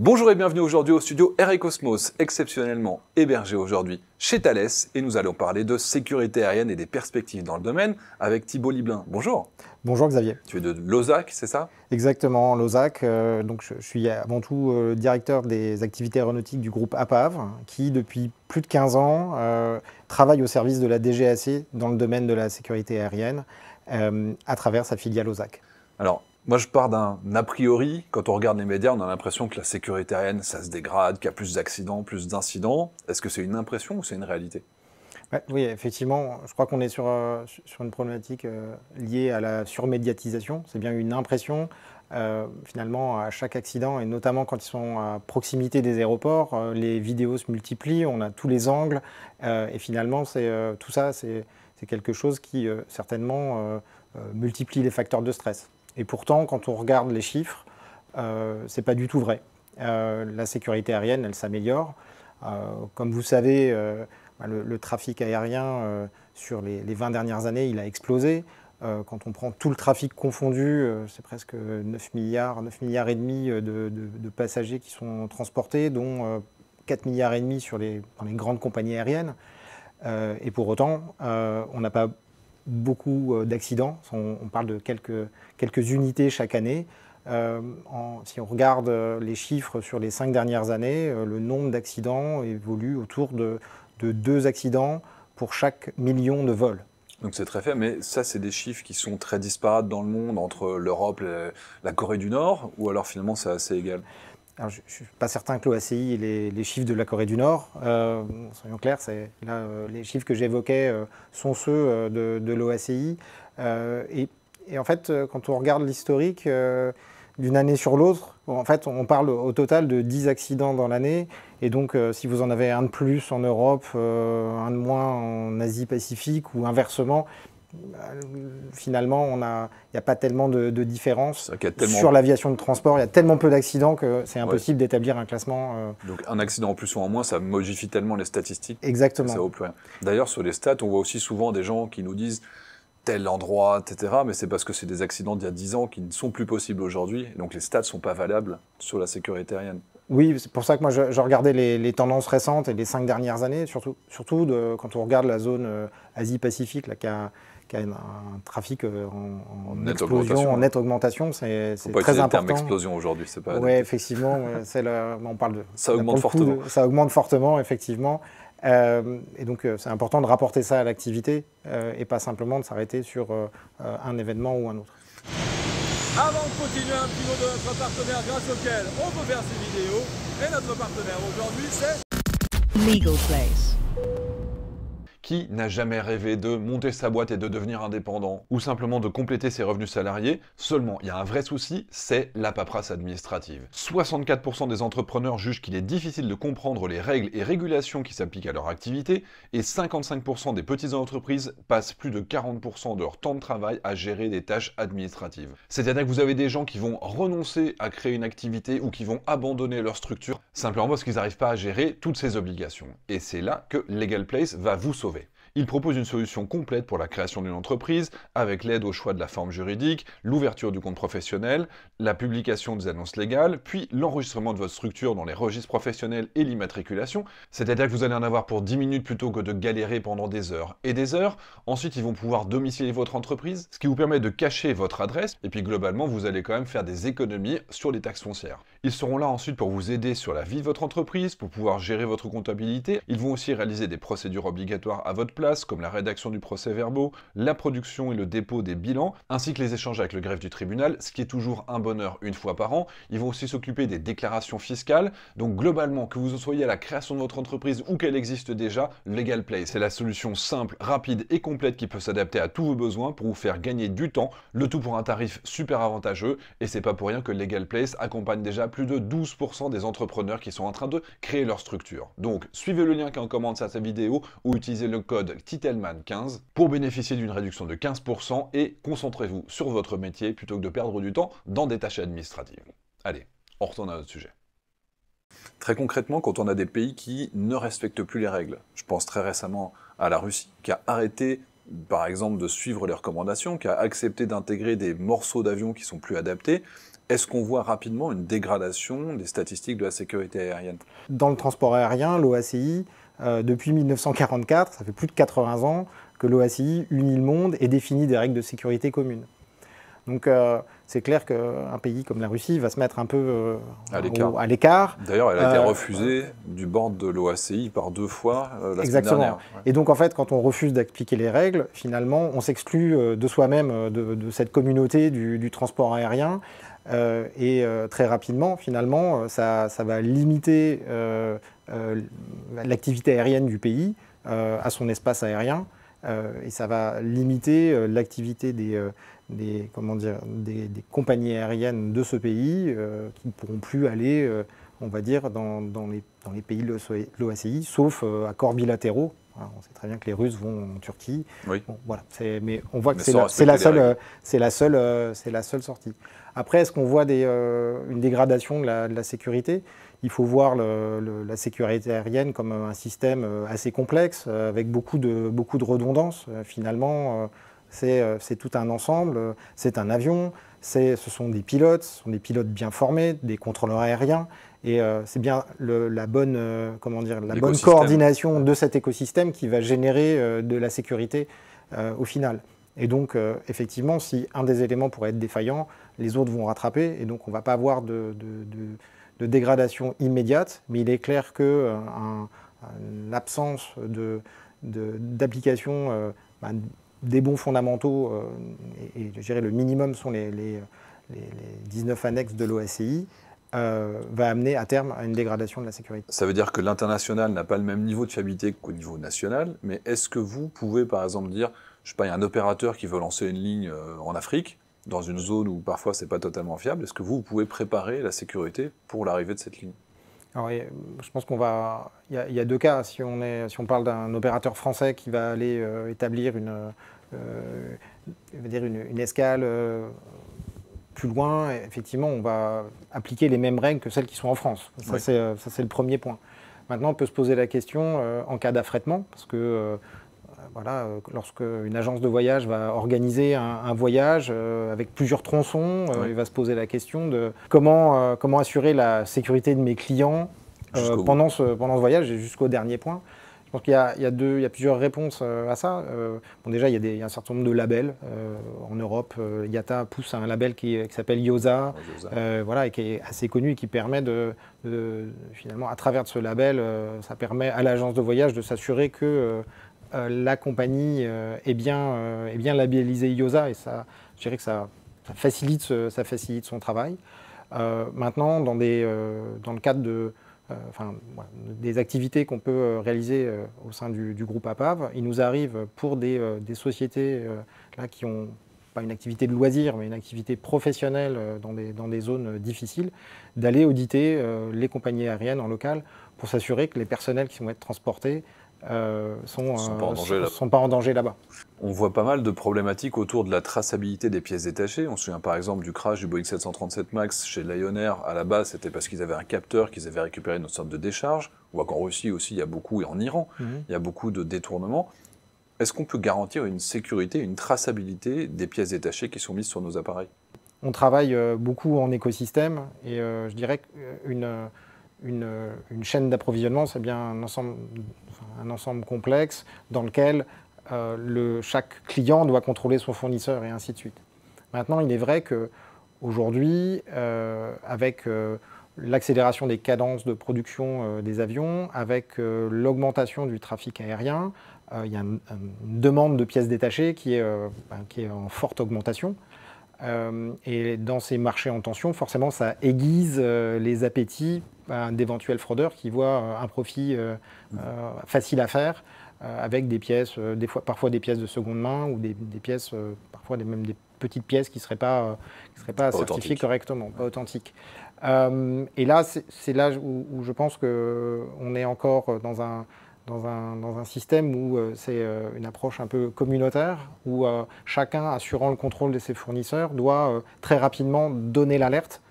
Bonjour et bienvenue aujourd'hui au studio Air & Cosmos, exceptionnellement hébergé aujourd'hui chez Thales, et nous allons parler de sécurité aérienne et des perspectives dans le domaine avec Thibault Liblin. Bonjour. Bonjour Xavier. Tu es de Losac, c'est ça? Exactement, Losac. Donc je suis avant tout directeur des activités aéronautiques du groupe APAV, qui depuis plus de 15 ans travaille au service de la DGAC dans le domaine de la sécurité aérienne à travers sa filiale Losac. Alors, moi je pars d'un a priori, quand on regarde les médias, on a l'impression que la sécurité aérienne, ça se dégrade, qu'il y a plus d'accidents, plus d'incidents. Est-ce que c'est une impression ou c'est une réalité? Ouais, oui, effectivement, je crois qu'on est sur une problématique liée à la surmédiatisation. C'est bien une impression. Finalement, à chaque accident, et notamment quand ils sont à proximité des aéroports, les vidéos se multiplient, on a tous les angles. Et finalement, tout ça, c'est quelque chose qui certainement multiplie les facteurs de stress. Et pourtant, quand on regarde les chiffres, c'est pas du tout vrai. La sécurité aérienne, elle s'améliore. Comme vous savez, le trafic aérien sur les 20 dernières années, il a explosé. Quand on prend tout le trafic confondu, c'est presque 9 milliards et demi de passagers qui sont transportés, dont 4 milliards et demi dans les grandes compagnies aériennes. Et pour autant, on n'a pas beaucoup d'accidents. On parle de quelques unités chaque année. Si on regarde les chiffres sur les 5 dernières années, le nombre d'accidents évolue autour de 2 accidents pour chaque million de vols. Donc c'est très faible, mais ça c'est des chiffres qui sont très disparates dans le monde, entre l'Europe et la Corée du Nord, ou alors finalement c'est assez égal? Alors, je ne suis pas certain que l'OACI ait les chiffres de la Corée du Nord. Soyons clairs, les chiffres que j'évoquais sont ceux de l'OACI. Et en fait, quand on regarde l'historique d'une année sur l'autre, en fait, on parle au total de 10 accidents dans l'année. Et donc, si vous en avez un de plus en Europe, un de moins en Asie-Pacifique ou inversement, finalement, il n'y a pas tellement de différence sur l'aviation de transport. Il y a tellement peu d'accidents que c'est impossible d'établir un classement. Donc un accident en plus ou en moins, ça modifie tellement les statistiques. Exactement. Que ça vaut plus rien. D'ailleurs, sur les stats, on voit aussi souvent des gens qui nous disent tel endroit, etc. Mais c'est parce que c'est des accidents d'il y a 10 ans qui ne sont plus possibles aujourd'hui. Donc les stats ne sont pas valables sur la sécurité aérienne. Oui, c'est pour ça que moi je regardais les tendances récentes et les 5 dernières années, surtout quand on regarde la zone Asie-Pacifique, qui a un trafic en nette augmentation, c'est très important. Le terme explosion aujourd'hui, c'est pas. Oui, effectivement, on parle de. Ça augmente fortement. Ça augmente fortement, effectivement. Et donc c'est important de rapporter ça à l'activité et pas simplement de s'arrêter sur un événement ou un autre. Avant de continuer, un petit mot de notre partenaire grâce auquel on peut faire ces vidéos. Et notre partenaire aujourd'hui, c'est Legal Place. Qui n'a jamais rêvé de monter sa boîte et de devenir indépendant, ou simplement de compléter ses revenus salariés? Seulement, il y a un vrai souci, c'est la paperasse administrative. 64% des entrepreneurs jugent qu'il est difficile de comprendre les règles et régulations qui s'appliquent à leur activité, et 55% des petites entreprises passent plus de 40% de leur temps de travail à gérer des tâches administratives. C'est-à-dire que vous avez des gens qui vont renoncer à créer une activité ou qui vont abandonner leur structure, simplement parce qu'ils n'arrivent pas à gérer toutes ces obligations. Et c'est là que Legal Place va vous sauver. Il propose une solution complète pour la création d'une entreprise, avec l'aide au choix de la forme juridique, l'ouverture du compte professionnel, la publication des annonces légales, puis l'enregistrement de votre structure dans les registres professionnels et l'immatriculation. C'est-à-dire que vous allez en avoir pour 10 minutes plutôt que de galérer pendant des heures et des heures. Ensuite, ils vont pouvoir domicilier votre entreprise, ce qui vous permet de cacher votre adresse, et puis globalement, vous allez quand même faire des économies sur les taxes foncières. Ils seront là ensuite pour vous aider sur la vie de votre entreprise, pour pouvoir gérer votre comptabilité. Ils vont aussi réaliser des procédures obligatoires à votre place, comme la rédaction du procès-verbaux, la production et le dépôt des bilans, ainsi que les échanges avec le greffe du tribunal, ce qui est toujours un bonheur une fois par an. Ils vont aussi s'occuper des déclarations fiscales. Donc globalement, que vous soyez à la création de votre entreprise ou qu'elle existe déjà, Legal Place, c'est la solution simple, rapide et complète qui peut s'adapter à tous vos besoins pour vous faire gagner du temps, le tout pour un tarif super avantageux. Et c'est pas pour rien que Legal Place accompagne déjà plus de 12% des entrepreneurs qui sont en train de créer leur structure. Donc suivez le lien qui est en commentaire de cette vidéo ou utilisez le code Titelman15 pour bénéficier d'une réduction de 15% et concentrez-vous sur votre métier plutôt que de perdre du temps dans des tâches administratives. Allez, on retourne à notre sujet. Très concrètement, quand on a des pays qui ne respectent plus les règles, je pense très récemment à la Russie, qui a arrêté par exemple de suivre les recommandations, qui a accepté d'intégrer des morceaux d'avion qui sont plus adaptés, Est-ce qu'on voit rapidement une dégradation des statistiques de la sécurité aérienne? Dans le transport aérien, l'OACI, depuis 1944, ça fait plus de 80 ans que l'OACI unit le monde et définit des règles de sécurité communes. Donc c'est clair qu'un pays comme la Russie va se mettre un peu à l'écart. D'ailleurs, elle a été refusée du board de l'OACI par 2 fois la semaine dernière. Ouais. Et donc en fait, quand on refuse d'appliquer les règles, finalement, on s'exclut de soi-même, de cette communauté du transport aérien. Et très rapidement, finalement, ça va limiter l'activité aérienne du pays à son espace aérien. Et ça va limiter l'activité des compagnies aériennes de ce pays qui ne pourront plus aller, on va dire, dans les pays de l'OACI, sauf accords bilatéraux. Alors, on sait très bien que les Russes vont en Turquie. Oui. Bon, voilà, mais on voit que c'est la seule sortie. Après, est-ce qu'on voit une dégradation de la sécurité ? Il faut voir la sécurité aérienne comme un système assez complexe, avec beaucoup de redondances. Finalement, c'est tout un ensemble. C'est un avion, ce sont des pilotes bien formés, des contrôleurs aériens. Et c'est bien la bonne coordination de cet écosystème qui va générer de la sécurité au final. Et donc, effectivement, si un des éléments pourrait être défaillant, les autres vont rattraper. Et donc, on ne va pas avoir de dégradation immédiate. Mais il est clair qu'une absence d'application des bons fondamentaux, et je dirais le minimum sont les 19 annexes de l'OACI, va amener à terme à une dégradation de la sécurité. Ça veut dire que l'international n'a pas le même niveau de fiabilité qu'au niveau national, mais est-ce que vous pouvez par exemple dire, je ne sais pas, il y a un opérateur qui veut lancer une ligne en Afrique, dans une zone où parfois c'est pas totalement fiable, est-ce que vous pouvez préparer la sécurité pour l'arrivée de cette ligne? Alors, je pense il y a 2 cas. Si on parle d'un opérateur français qui va aller établir une escale plus loin, effectivement, on va appliquer les mêmes règles que celles qui sont en France. Ça, oui. C'est le premier point. Maintenant, on peut se poser la question en cas d'affrètement, parce que lorsque une agence de voyage va organiser un voyage avec plusieurs tronçons, il va se poser la question de comment assurer la sécurité de mes clients pendant ce voyage et jusqu'au dernier point. Je pense qu'il y a plusieurs réponses à ça. Déjà, il y a un certain nombre de labels. En Europe, IATA pousse un label qui s'appelle IOSA, et qui est assez connu et qui permet finalement, à travers ce label, ça permet à l'agence de voyage de s'assurer que la compagnie est bien labellisée IOSA, et ça, je dirais que ça facilite son travail. Maintenant, dans le cadre des activités qu'on peut réaliser au sein du groupe APAV, il nous arrive pour des sociétés qui ont pas une activité de loisir, mais une activité professionnelle dans des zones difficiles, d'aller auditer les compagnies aériennes en local pour s'assurer que les personnels qui vont être transportés sont pas en danger là-bas. On voit pas mal de problématiques autour de la traçabilité des pièces détachées. On se souvient par exemple du crash du Boeing 737 MAX chez Lion Air. À la base, c'était parce qu'ils avaient un capteur qu'ils avaient récupéré une sorte de décharge. On voit qu'en Russie aussi, il y a beaucoup, et en Iran, il y a beaucoup de détournements. Est-ce qu'on peut garantir une sécurité, une traçabilité des pièces détachées qui sont mises sur nos appareils? On travaille beaucoup en écosystème, et je dirais qu'une chaîne d'approvisionnement, c'est bien un ensemble complexe dans lequel chaque client doit contrôler son fournisseur et ainsi de suite. Maintenant, il est vrai qu'aujourd'hui, avec l'accélération des cadences de production des avions, avec l'augmentation du trafic aérien, il y a une demande de pièces détachées qui est en forte augmentation. Et dans ces marchés en tension, forcément, ça aiguise les appétits d'éventuels fraudeurs qui voient un profit facile à faire avec des pièces, parfois des pièces de seconde main ou des pièces, parfois même des petites pièces qui ne seraient pas certifiées correctement, pas authentiques. Et là, c'est là où je pense qu'on est encore dans un système où c'est une approche un peu communautaire, où chacun, assurant le contrôle de ses fournisseurs, doit très rapidement donner l'alerte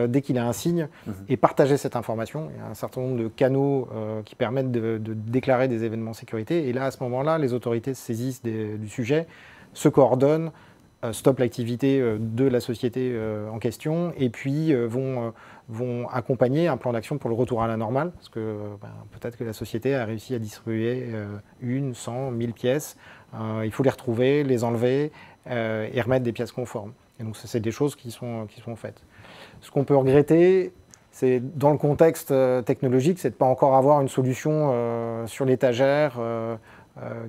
dès qu'il a un signe et partager cette information. Il y a un certain nombre de canaux qui permettent de déclarer des événements de sécurité. Et là, à ce moment-là, les autorités se saisissent du sujet, se coordonnent stoppent l'activité de la société en question et puis vont accompagner un plan d'action pour le retour à la normale, parce que peut-être que la société a réussi à distribuer 1, 100, 1000 pièces. Il faut les retrouver, les enlever et remettre des pièces conformes. Et donc, c'est des choses qui sont faites. Ce qu'on peut regretter, c'est dans le contexte technologique, c'est de ne pas encore avoir une solution sur l'étagère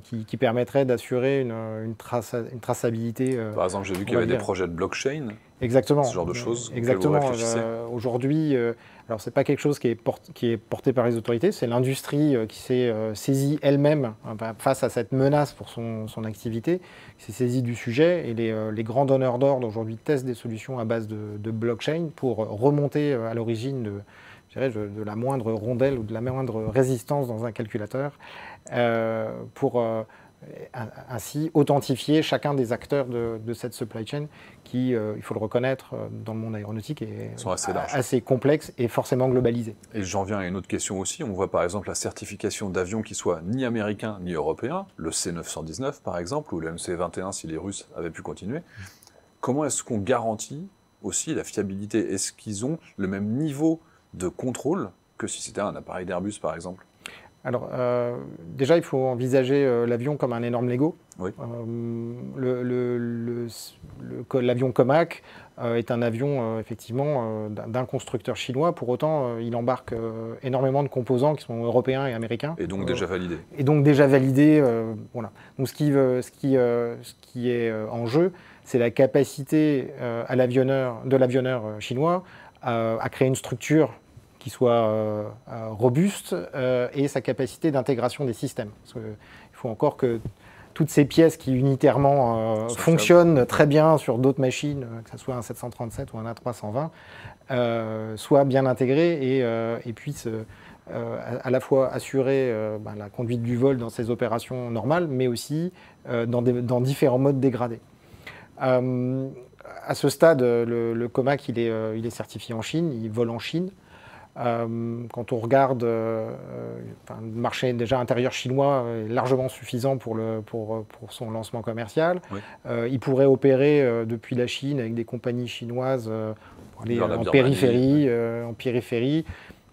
qui permettrait d'assurer une traçabilité. Par exemple, j'ai vu qu'il y avait des projets de blockchain. Exactement. Ce genre de choses. Exactement. Aujourd'hui, alors c'est pas quelque chose qui est porté par les autorités, c'est l'industrie qui s'est saisie elle-même face à cette menace pour son activité, qui s'est saisie du sujet, et les grands donneurs d'ordre aujourd'hui testent des solutions à base de blockchain pour remonter à l'origine de la moindre rondelle ou de la moindre résistance dans un calculateur pour ainsi authentifier chacun des acteurs de cette supply chain qui, il faut le reconnaître, dans le monde aéronautique est assez complexe et forcément globalisé. Et j'en viens à une autre question aussi. On voit par exemple la certification d'avions qui soient ni américains ni européens, le C919 par exemple, ou le MC21 si les Russes avaient pu continuer. Comment est-ce qu'on garantit aussi la fiabilité? Est-ce qu'ils ont le même niveau de contrôle que si c'était un appareil d'Airbus par exemple? Alors, déjà, il faut envisager l'avion comme un énorme Lego. Oui. L'avion Comac est un avion, effectivement, d'un constructeur chinois. Pour autant, il embarque énormément de composants qui sont européens et américains. Et donc déjà validés. Et donc déjà validés. Voilà. Donc, ce qui est en jeu, c'est la capacité de l'avionneur chinois à créer une structure qui soit robuste et sa capacité d'intégration des systèmes. Parce qu'il faut encore que toutes ces pièces qui unitairement fonctionnent très bien sur d'autres machines, que ce soit un 737 ou un A320, soient bien intégrées et puissent à la fois assurer la conduite du vol dans ses opérations normales, mais aussi dans différents modes dégradés. À ce stade, le Comac, il est certifié en Chine, il vole en Chine. Quand on regarde, le marché déjà intérieur chinois est largement suffisant pour son lancement commercial. Oui. Il pourrait opérer depuis la Chine avec des compagnies chinoises pour aller en périphérie.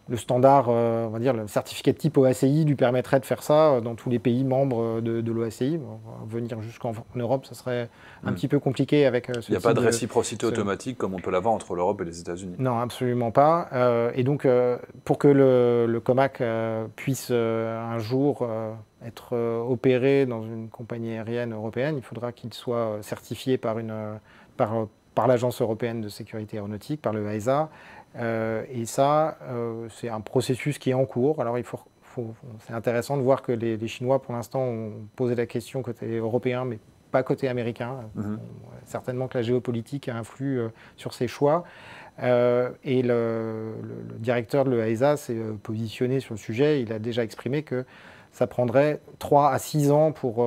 Le standard, on va dire, le certificat de type OACI lui permettrait de faire ça dans tous les pays membres de l'OACI. Venir jusqu'en Europe, ça serait un petit peu compliqué avec ce type. Il n'y a pas de réciprocité automatique comme on peut l'avoir entre l'Europe et les États-Unis. Non, absolument pas. Et donc, pour que le Comac puisse un jour être opéré dans une compagnie aérienne européenne, il faudra qu'il soit certifié par l'Agence européenne de sécurité aéronautique, par le AESA. Et ça, c'est un processus qui est en cours. Alors, c'est intéressant de voir que les Chinois, pour l'instant, ont posé la question côté européen, mais pas côté américain. Certainement que la géopolitique influe sur ces choix. Et le directeur de l'AESA s'est positionné sur le sujet. Il a déjà exprimé que ça prendrait 3 à 6 ans pour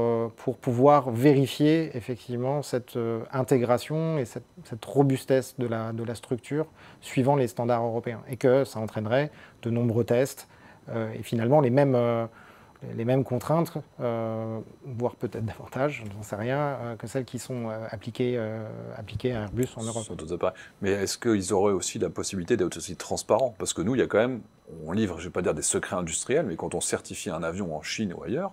pouvoir vérifier effectivement cette intégration et cette robustesse de la structure suivant les standards européens. Et que ça entraînerait de nombreux tests et finalement les mêmes contraintes, voire peut-être davantage, j'en sais rien, que celles qui sont appliquées à Airbus en Europe. Mais est-ce qu'ils auraient aussi la possibilité d'être aussi transparents? Parce que nous, il y a quand même, on livre, je ne vais pas dire des secrets industriels, mais quand on certifie un avion en Chine ou ailleurs,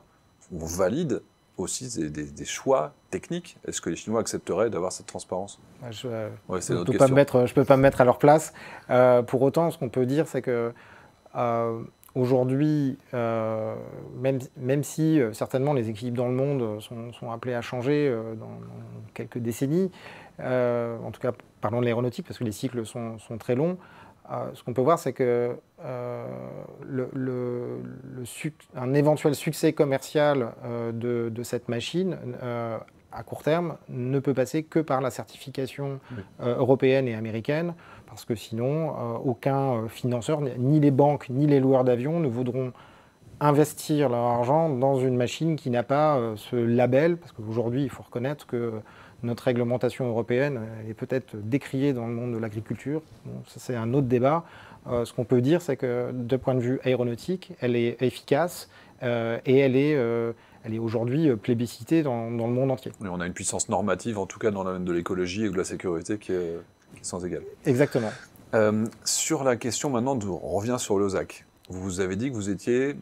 on valide aussi des choix techniques. Est-ce que les Chinois accepteraient d'avoir cette transparence? Je ne peux pas me mettre à leur place. Pour autant, ce qu'on peut dire, c'est que aujourd'hui, même si certainement les équilibres dans le monde sont appelés à changer dans quelques décennies, en tout cas parlons de l'aéronautique parce que les cycles sont très longs, ce qu'on peut voir c'est que un éventuel succès commercial de cette machine à court terme ne peut passer que par la certification européenne et américaine, parce que sinon, aucun financeur, ni les banques, ni les loueurs d'avions ne voudront investir leur argent dans une machine qui n'a pas ce label, parce qu'aujourd'hui, il faut reconnaître que notre réglementation européenne est peut-être décriée dans le monde de l'agriculture. Bon, ça, c'est un autre débat. Ce qu'on peut dire, c'est que, de point de vue aéronautique, elle est efficace et elle est elle est aujourd'hui plébiscitée dans le monde entier. Et on a une puissance normative, en tout cas dans le domaine de l'écologie et de la sécurité, qui est sans égal. Exactement. Sur la question maintenant, on revient sur l'OSAC. Vous avez dit que vous étiez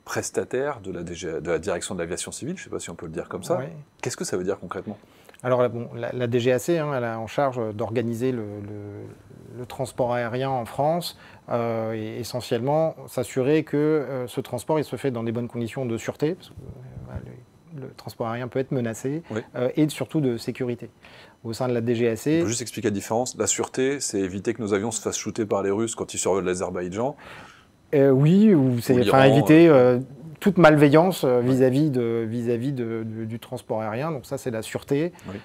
prestataire de la direction de l'aviation civile, je ne sais pas si on peut le dire comme ça. Ouais. Qu'est-ce que ça veut dire concrètement ? Alors bon, la DGAC, elle a en charge d'organiser le transport aérien en France et essentiellement s'assurer que ce transport il se fait dans des bonnes conditions de sûreté, parce que le transport aérien peut être menacé, oui. Et surtout de sécurité. Au sein de la DGAC... On peut juste expliquer la différence. La sûreté, c'est éviter que nos avions se fassent shooter par les Russes quand ils survolent l'Azerbaïdjan. Oui, ou c'est éviter toute malveillance vis-à-vis du transport aérien. Donc ça, c'est la sûreté. Oui.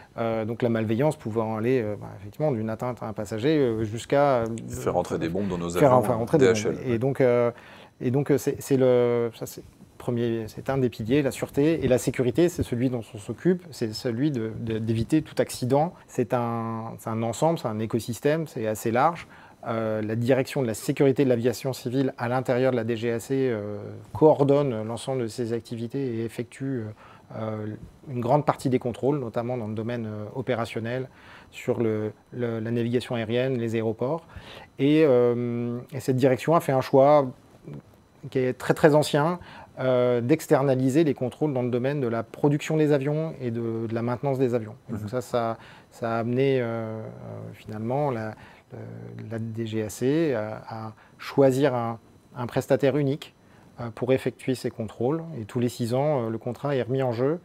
Donc la malveillance pouvant aller effectivement d'une atteinte à un passager jusqu'à... faire rentrer des bombes dans nos avions. Faire rentrer des bombes. Et donc c'est un des piliers, la sûreté. Et la sécurité, c'est celui dont on s'occupe, c'est celui d'éviter tout accident. C'est un ensemble, c'est un écosystème, c'est assez large. La direction de la sécurité de l'aviation civile à l'intérieur de la DGAC coordonne l'ensemble de ces activités et effectue une grande partie des contrôles, notamment dans le domaine opérationnel, sur la navigation aérienne, les aéroports. Et cette direction a fait un choix qui est très très ancien, d'externaliser les contrôles dans le domaine de la production des avions et de la maintenance des avions. Et donc ça a amené finalement la DGAC à choisir un prestataire unique pour effectuer ces contrôles. Et tous les 6 ans, le contrat est remis en jeu.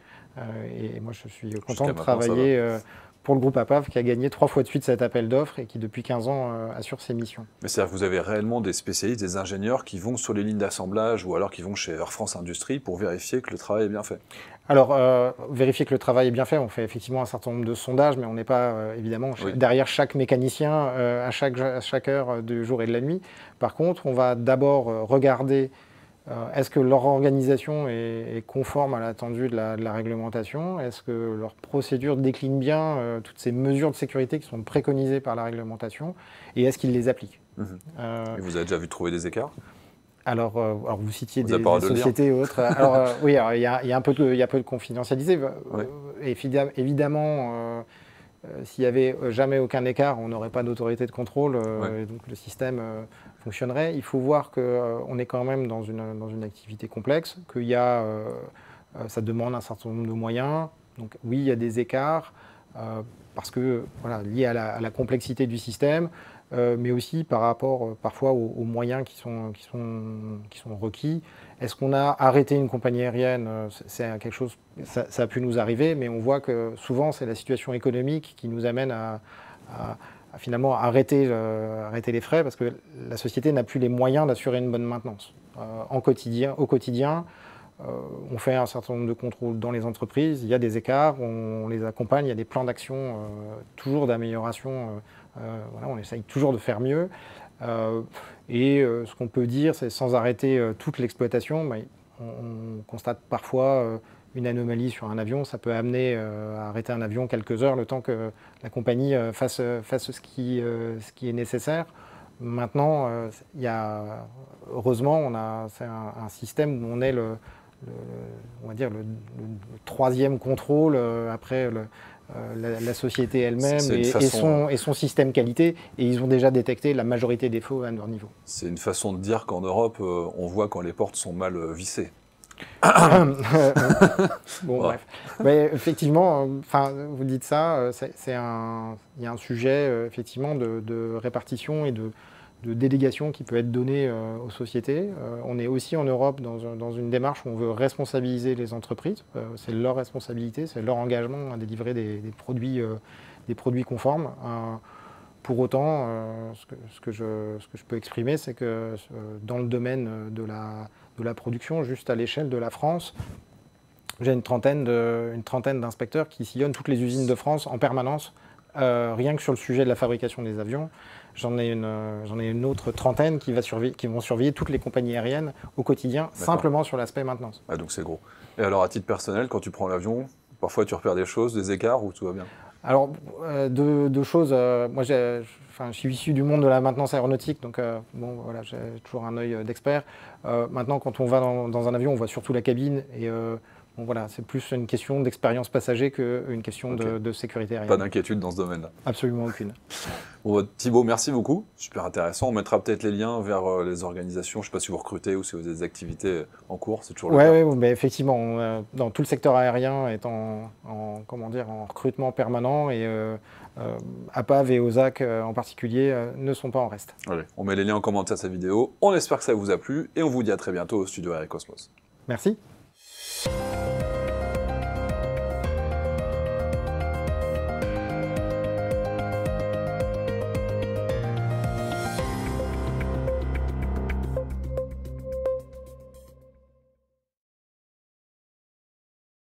Et moi, je suis content de travailler pour le groupe APAV qui a gagné 3 fois de suite cet appel d'offres et qui, depuis 15 ans, assure ses missions. Mais c'est-à-dire que vous avez réellement des spécialistes, des ingénieurs qui vont sur les lignes d'assemblage ou alors qui vont chez Air France Industrie pour vérifier que le travail est bien fait. Alors, vérifier que le travail est bien fait, on fait effectivement un certain nombre de sondages, mais on n'est pas, évidemment, derrière chaque mécanicien à chaque heure du jour et de la nuit. Par contre, on va d'abord regarder est-ce que leur organisation est conforme à l'attendu de la réglementation? Est-ce que leur procédure décline bien toutes ces mesures de sécurité qui sont préconisées par la réglementation? Et est-ce qu'ils les appliquent? Et vous avez déjà vu trouver des écarts? Alors, vous citiez des sociétés ou autres. Alors, oui, il y a un peu de confidentialité. Oui. Évidemment, s'il n'y avait jamais aucun écart, on n'aurait pas d'autorité de contrôle, et donc le système fonctionnerait. Il faut voir qu'on est quand même dans une activité complexe, ça demande un certain nombre de moyens. Donc oui, il y a des écarts, parce que, liés à la complexité du système, mais aussi par rapport parfois aux moyens qui sont requis. Est-ce qu'on a arrêté une compagnie aérienne? C'est quelque chose, ça a pu nous arriver, mais on voit que souvent c'est la situation économique qui nous amène à finalement arrêter les frais, parce que la société n'a plus les moyens d'assurer une bonne maintenance. Au quotidien, on fait un certain nombre de contrôles dans les entreprises, il y a des écarts, on les accompagne, il y a des plans d'action, toujours d'amélioration. On essaye toujours de faire mieux. Ce qu'on peut dire, c'est sans arrêter toute l'exploitation, on constate parfois une anomalie sur un avion. Ça peut amener à arrêter un avion quelques heures, le temps que la compagnie fasse ce qui est nécessaire. Maintenant, heureusement, c'est un système où on est on va dire le 3e contrôle après la société elle-même et son système qualité, et ils ont déjà détecté la majorité des défauts à leur niveau. C'est une façon de dire qu'en Europe, on voit quand les portes sont mal vissées. Bref. Mais effectivement, vous dites ça, il y a un sujet effectivement de répartition et de délégation qui peut être donnée aux sociétés. On est aussi en Europe dans une démarche où on veut responsabiliser les entreprises. C'est leur responsabilité, c'est leur engagement à délivrer des produits conformes. Pour autant, ce que je peux exprimer, c'est que dans le domaine de la production, juste à l'échelle de la France, j'ai une trentaine d'inspecteurs qui sillonnent toutes les usines de France en permanence, rien que sur le sujet de la fabrication des avions. J'en ai une autre trentaine qui vont surveiller toutes les compagnies aériennes au quotidien, simplement sur l'aspect maintenance. Ah, donc c'est gros. Et alors, à titre personnel, quand tu prends l'avion, parfois tu repères des choses, des écarts, ou tout va bien? Alors, deux choses. Moi, je suis issu du monde de la maintenance aéronautique, donc j'ai toujours un œil d'expert. Maintenant, quand on va dans un avion, on voit surtout la cabine, et Donc voilà, c'est plus une question d'expérience passager qu'une question de sécurité aérienne. Pas d'inquiétude dans ce domaine-là. Absolument aucune. Bon, Thibaut, merci beaucoup. Super intéressant. On mettra peut-être les liens vers les organisations. Je ne sais pas si vous recrutez ou si vous avez des activités en cours. C'est toujours le cas. Oui, mais effectivement, dans tout le secteur aérien est en recrutement permanent et APAV et OSAC en particulier ne sont pas en reste. Allez, on met les liens en commentaire de cette vidéo. On espère que ça vous a plu et on vous dit à très bientôt au studio Air Cosmos. Merci.